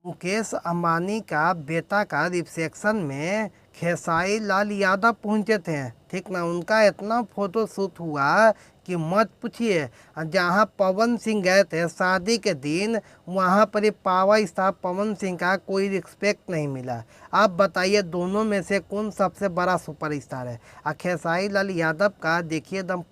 मुकेश अंबानी का बेटा का रिसेप्शन में खेसारी लाल यादव पहुंचे थे। ठीक ना, उनका इतना फोटो शूट हुआ कि मत पूछिए। जहां पवन सिंह गए थे शादी के दिन, वहां पर ये पावर स्टार पवन सिंह का कोई रिस्पेक्ट नहीं मिला। आप बताइए दोनों में से कौन सबसे बड़ा सुपरस्टार है। खेसारी लाल यादव का देखिए, एकदम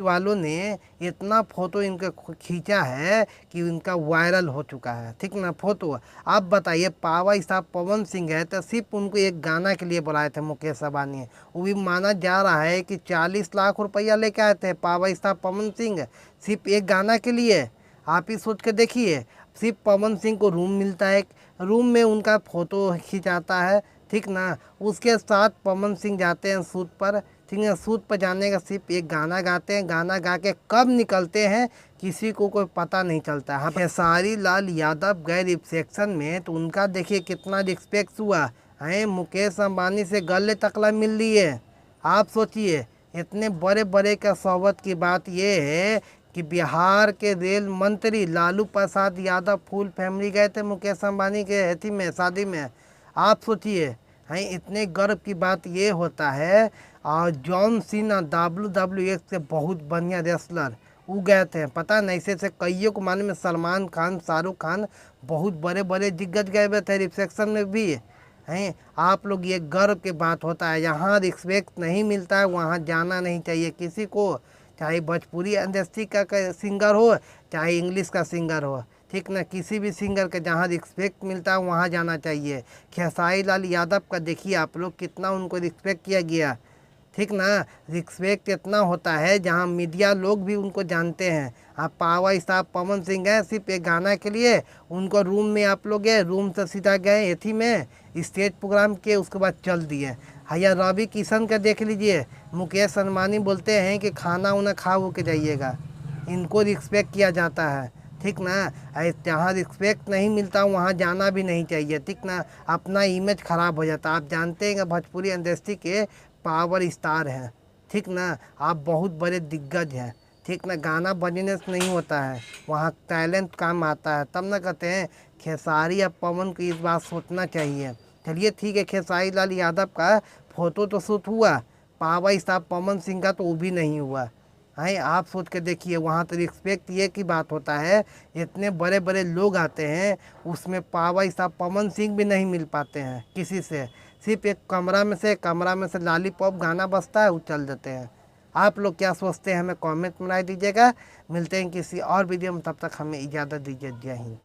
वालों ने इतना फोटो इनके खींचा है कि उनका वायरल हो चुका है। ठीक ना, फोटो आप बताइए, पावर स्टार पवन सिंह है तो सिर्फ उनको एक गाना के लिए बुलाए थे मुकेश अंबानी। वो भी माना जा रहा है कि 40 लाख रुपया लेके आए थे पावर स्टार पवन सिंह सिर्फ एक गाना के लिए। आप ही सोच के देखिए, सिर्फ पवन सिंह को रूम मिलता है, रूम में उनका फोटो खिंचाता है। ठीक ना, उसके साथ पवन सिंह जाते हैं शूट पर। ठीक है, शूट पर जाने का सिर्फ एक गाना गाते हैं, गाना गा के कब निकलते हैं किसी को कोई पता नहीं चलता। हाँ, खेसारी लाल यादव गए रिसेप्शन में तो उनका देखिए कितना रिस्पेक्ट हुआ है। मुकेश अंबानी से गले तकला मिल रही है। आप सोचिए, इतने बड़े बड़े का सोबत की बात यह है कि बिहार के रेल मंत्री लालू प्रसाद यादव फुल फैमिली गए थे मुकेश अंबानी के हेती में शादी में। आप सोचिए, हैं इतने गर्व की बात ये होता है। और जॉन सीना WWE से बहुत बढ़िया रेसलर वो गए थे, पता नहीं से कईयों को मालूम है। सलमान खान, शाहरुख खान, बहुत बड़े बड़े दिग्गज गए हुए थे रिसेप्शन में भी। हैं आप लोग, ये गर्व की बात होता है। यहाँ रिस्पेक्ट नहीं मिलता है वहाँ जाना नहीं चाहिए किसी को, चाहे भोजपुरी इंडस्ट्री का सिंगर हो चाहे इंग्लिश का सिंगर हो। ठीक ना, किसी भी सिंगर के जहाँ रिस्पेक्ट मिलता है वहाँ जाना चाहिए। खेसारी लाल यादव का देखिए आप लोग, कितना उनको रिस्पेक्ट किया गया। ठीक ना, रिस्पेक्ट इतना होता है जहाँ मीडिया लोग भी उनको जानते हैं। आप पावर स्टार पवन सिंह गए सिर्फ एक गाना के लिए, उनको रूम में आप लोग गए, रूम से सीधा गए एथी में स्टेज प्रोग्राम के, उसके बाद चल दिए। भैया रवि किशन का देख लीजिए, मुकेश अंबानी बोलते हैं कि खाना उन्हें खा हो के जाइएगा, इनको रिस्पेक्ट किया जाता है। ठीक ना, जहाँ रिस्पेक्ट नहीं मिलता वहाँ जाना भी नहीं चाहिए। ठीक ना, अपना इमेज खराब हो जाता है। आप जानते हैं कि भोजपुरी इंडस्ट्री के पावर स्टार हैं। ठीक ना, आप बहुत बड़े दिग्गज हैं। ठीक ना, गाना बजने से नहीं होता है, वहाँ टैलेंट काम आता है। तब ना कहते हैं खेसारी या पवन को इस बात सोचना चाहिए। चलिए ठीक है, खेसारी लाल यादव का फोटो तो शूट हुआ, पावर स्टार पवन सिंह का तो वो भी नहीं हुआ है। आप सोच के देखिए, वहाँ तो रिस्पेक्ट ये की बात होता है, इतने बड़े बड़े लोग आते हैं, उसमें पावर स्टार पवन सिंह भी नहीं मिल पाते हैं किसी से। सिर्फ एक कमरा में से लॉलीपॉप गाना बजता है, वो चल देते हैं। आप लोग क्या सोचते हैं हमें कमेंट में राय दीजिएगा। मिलते हैं किसी और वीडियो में, तब तक हमें इजाज़त दीजिए। जय हिंद।